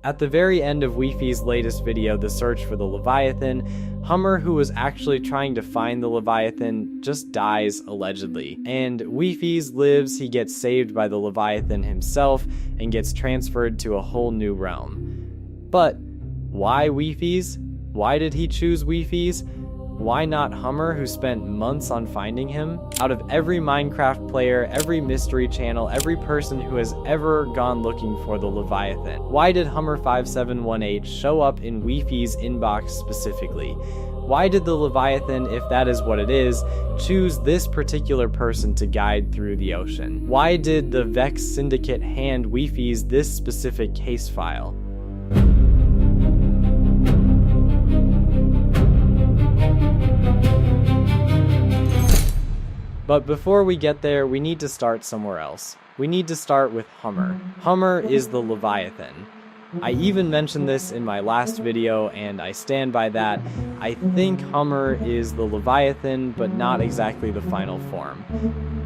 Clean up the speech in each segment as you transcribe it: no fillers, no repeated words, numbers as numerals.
At the very end of Wifies' latest video, The Search for the Leviathan, Hummer, who was actually trying to find the Leviathan, just dies allegedly. And Wifies lives, he gets saved by the Leviathan himself, and gets transferred to a whole new realm. But why Wifies? Why did he choose Wifies? Why not Hummer, who spent months on finding him? Out of every Minecraft player, every mystery channel, every person who has ever gone looking for the Leviathan, why did Hummer5718 show up in Wifies' inbox specifically? Why did the Leviathan, if that is what it is, choose this particular person to guide through the ocean? Why did the Vex Syndicate hand Wifies this specific case file? But before we get there, we need to start somewhere else. We need to start with Hummer. Hummer is the Leviathan. I even mentioned this in my last video, and I stand by that. I think Hummer is the Leviathan, but not exactly the final form.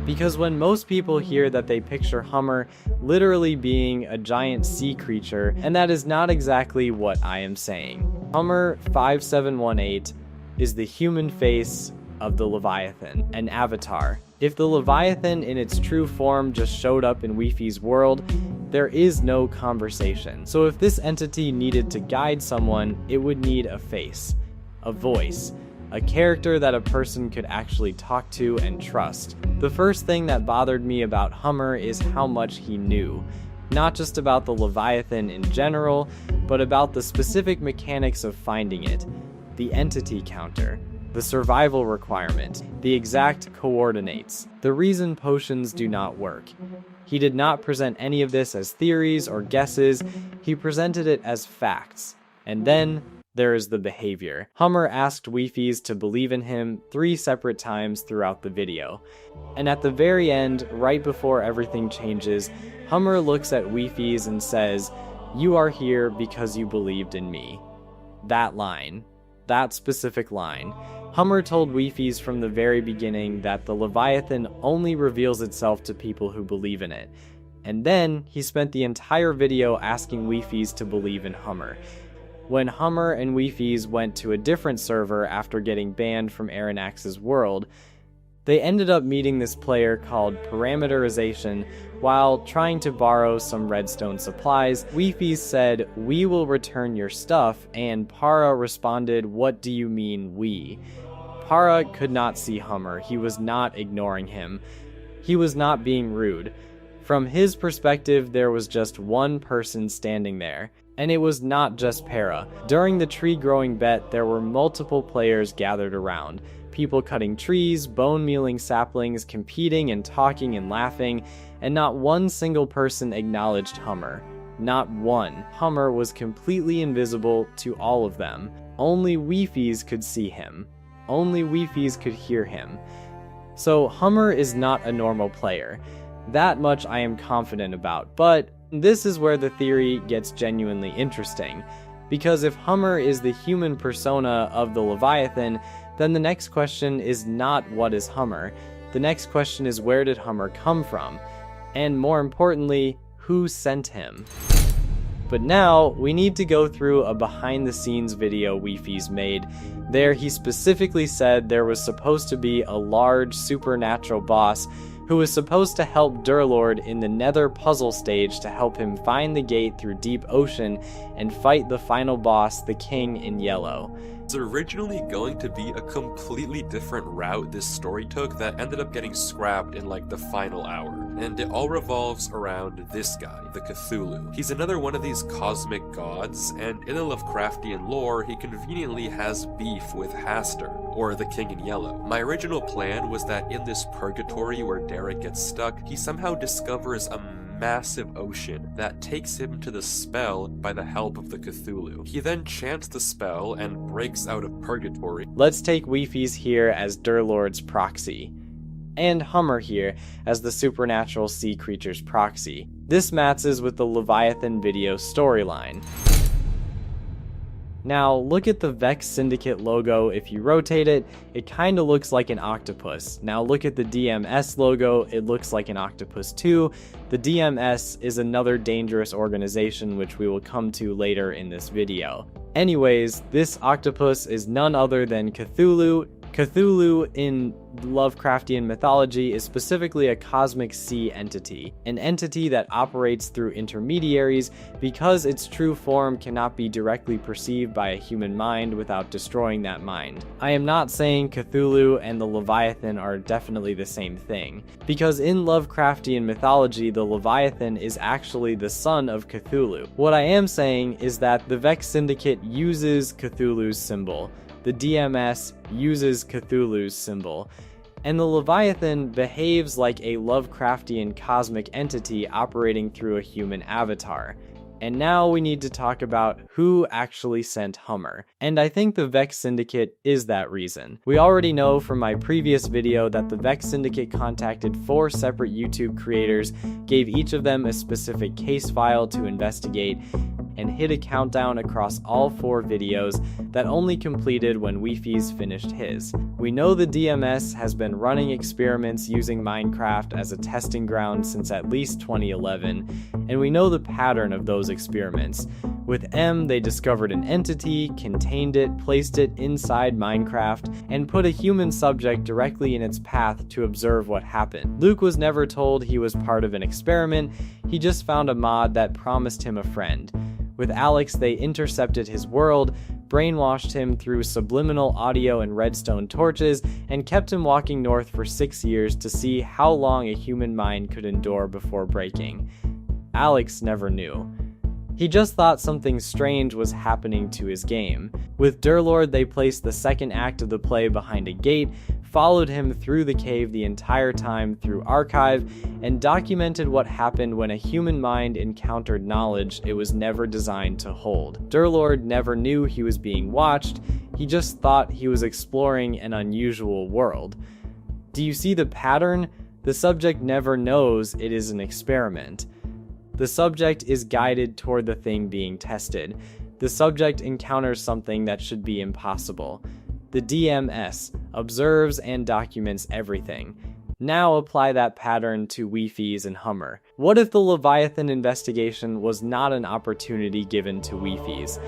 Because when most people hear that, they picture Hummer literally being a giant sea creature, and that is not exactly what I am saying. Hummer5718 is the human face of the Leviathan, an avatar. If the Leviathan in its true form just showed up in Wifies' world, there is no conversation. So if this entity needed to guide someone, it would need a face, a voice, a character that a person could actually talk to and trust. The first thing that bothered me about Hummer is how much he knew. Not just about the Leviathan in general, but about the specific mechanics of finding it, the entity counter, the survival requirement, the exact coordinates, the reason potions do not work. He did not present any of this as theories or guesses, he presented it as facts. And then there is the behavior. Hummer asked Wifies to believe in him 3 separate times throughout the video. And at the very end, right before everything changes, Hummer looks at Wifies and says, "You are here because you believed in me." That line. That specific line. Hummer told Wifies from the very beginning that the Leviathan only reveals itself to people who believe in it. And then he spent the entire video asking Wifies to believe in Hummer. When Hummer and Wifies went to a different server after getting banned from Aronnax's world, they ended up meeting this player called Parameterization while trying to borrow some redstone supplies. Wifies said, "We will return your stuff," and Para responded, "What do you mean, we?" Para could not see Hummer. He was not ignoring him. He was not being rude. From his perspective, there was just one person standing there. And it was not just Para. During the tree growing bet, there were multiple players gathered around. People cutting trees, bone mealing saplings, competing and talking and laughing, and not one single person acknowledged Hummer. Not one. Hummer was completely invisible to all of them. Only Wifies could see him. Only Wifies could hear him. So Hummer is not a normal player. That much I am confident about, but this is where the theory gets genuinely interesting. Because if Hummer is the human persona of the Leviathan, then the next question is not what is Hummer. The next question is where did Hummer come from? And more importantly, who sent him? But now, we need to go through a behind-the-scenes video Wifies made. There he specifically said there was supposed to be a large supernatural boss who was supposed to help Durlord in the Nether puzzle stage to help him find the gate through deep ocean and fight the final boss, the King in Yellow. It's originally going to be a completely different route this story took that ended up getting scrapped in like the final hour. And it all revolves around this guy, the Cthulhu. He's another one of these cosmic gods, and in the Lovecraftian lore, he conveniently has beef with Hastur, or the King in Yellow. My original plan was that in this purgatory where Derek gets stuck, he somehow discovers a massive ocean that takes him to the spell by the help of the Cthulhu. He then chants the spell and breaks out of purgatory. Let's take Wifies here as Durlord's proxy, and Hummer here as the supernatural sea creature's proxy. This matches with the Leviathan video storyline. Now, look at the Vex Syndicate logo. If you rotate it, it kind of looks like an octopus. Now look at the DMS logo, it looks like an octopus too. The DMS is another dangerous organization which we will come to later in this video. Anyways, this octopus is none other than Cthulhu. Cthulhu in Lovecraftian mythology is specifically a cosmic sea entity, an entity that operates through intermediaries because its true form cannot be directly perceived by a human mind without destroying that mind. I am not saying Cthulhu and the Leviathan are definitely the same thing, because in Lovecraftian mythology the Leviathan is actually the son of Cthulhu. What I am saying is that the Vex Syndicate uses Cthulhu's symbol. The DMS uses Cthulhu's symbol, and the Leviathan behaves like a Lovecraftian cosmic entity operating through a human avatar. And now we need to talk about who actually sent Hummer, and I think the Vex Syndicate is that reason. We already know from my previous video that the Vex Syndicate contacted 4 separate YouTube creators, gave each of them a specific case file to investigate, and hit a countdown across all 4 videos that only completed when Wifies finished his. We know the DMS has been running experiments using Minecraft as a testing ground since at least 2011, and we know the pattern of those experiments. With M, they discovered an entity, contained it, placed it inside Minecraft, and put a human subject directly in its path to observe what happened. Luke was never told he was part of an experiment, he just found a mod that promised him a friend. With Alex, they intercepted his world, brainwashed him through subliminal audio and redstone torches, and kept him walking north for 6 years to see how long a human mind could endure before breaking. Alex never knew. He just thought something strange was happening to his game. With Durlord, they placed the second act of the play behind a gate, followed him through the cave the entire time through archive, and documented what happened when a human mind encountered knowledge it was never designed to hold. Durlord never knew he was being watched, he just thought he was exploring an unusual world. Do you see the pattern? The subject never knows it is an experiment. The subject is guided toward the thing being tested. The subject encounters something that should be impossible. The DMS observes and documents everything. Now apply that pattern to Wifies and Hummer. What if the Leviathan investigation was not an opportunity given to Wifies?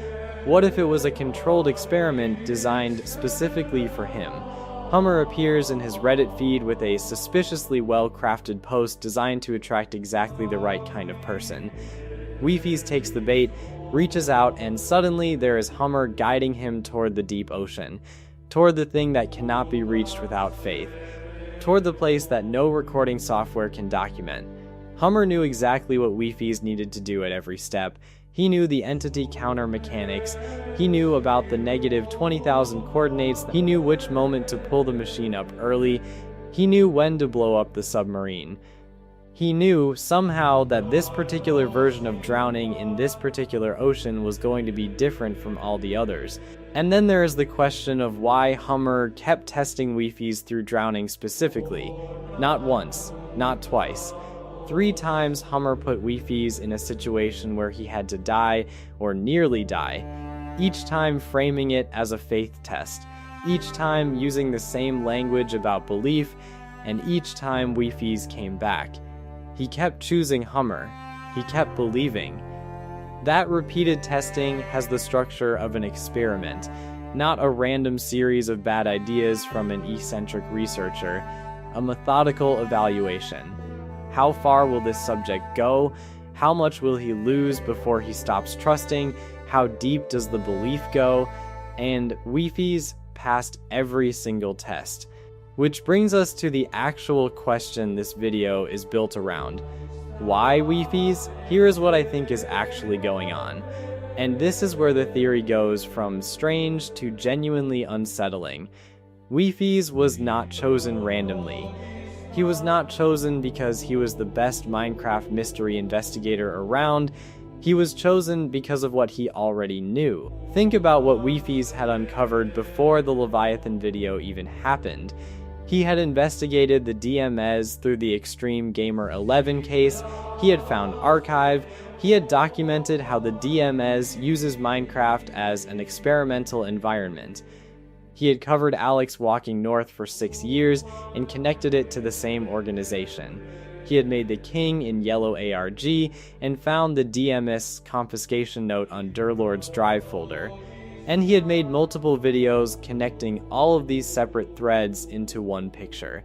What if it was a controlled experiment designed specifically for him? Hummer appears in his Reddit feed with a suspiciously well-crafted post designed to attract exactly the right kind of person. Wifies takes the bait, reaches out, and suddenly there is Hummer guiding him toward the deep ocean, toward the thing that cannot be reached without faith, toward the place that no recording software can document. Hummer knew exactly what Wifies needed to do at every step. He knew the entity counter mechanics, he knew about the negative 20,000 coordinates, he knew which moment to pull the machine up early, he knew when to blow up the submarine. He knew somehow that this particular version of drowning in this particular ocean was going to be different from all the others. And then there is the question of why Hummer kept testing Wifies through drowning specifically. Not once, not twice. 3 times Hummer put Wifies in a situation where he had to die or nearly die, each time framing it as a faith test, each time using the same language about belief, and each time Wifies came back. He kept choosing Hummer. He kept believing. That repeated testing has the structure of an experiment, not a random series of bad ideas from an eccentric researcher, a methodical evaluation. How far will this subject go? How much will he lose before he stops trusting? How deep does the belief go? And Wifies passed every single test. Which brings us to the actual question this video is built around. Why Wifies? Here is what I think is actually going on. And this is where the theory goes from strange to genuinely unsettling. Wifies was not chosen randomly. He was not chosen because he was the best Minecraft mystery investigator around. He was chosen because of what he already knew. Think about what Wifies had uncovered before the Leviathan video even happened. He had investigated the DMS through the Extreme Gamer 11 case, he had found archive, he had documented how the DMS uses Minecraft as an experimental environment. He had covered Alex Walking North for 6 years and connected it to the same organization. He had made the King in yellow ARG and found the DMS confiscation note on Durlord's drive folder. And he had made multiple videos connecting all of these separate threads into one picture.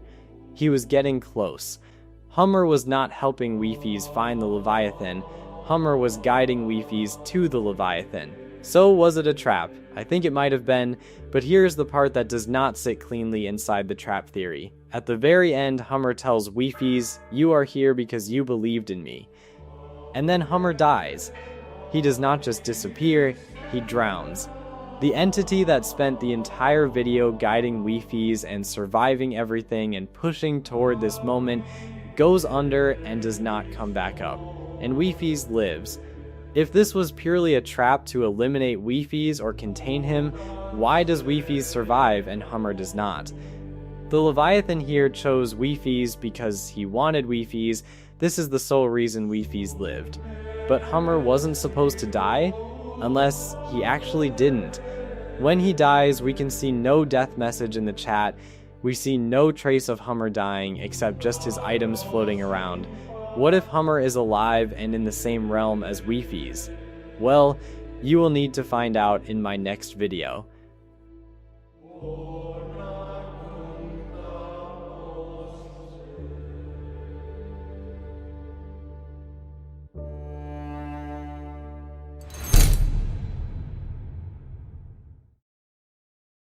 He was getting close. Hummer was not helping Wifies find the Leviathan. Hummer was guiding Wifies to the Leviathan. So was it a trap? I think it might have been, but here's the part that does not sit cleanly inside the trap theory. At the very end, Hummer tells Wifies, "You are here because you believed in me." And then Hummer dies. He does not just disappear, he drowns. The entity that spent the entire video guiding Wifies and surviving everything and pushing toward this moment goes under and does not come back up. And Wifies lives. If this was purely a trap to eliminate Wifies or contain him, why does Wifies survive and Hummer does not? The Leviathan here chose Wifies because he wanted Wifies. This is the sole reason Wifies lived. But Hummer wasn't supposed to die? Unless he actually didn't. When he dies, we can see no death message in the chat. We see no trace of Hummer dying except just his items floating around. What if Hummer is alive and in the same realm as Wifies? Well, you will need to find out in my next video.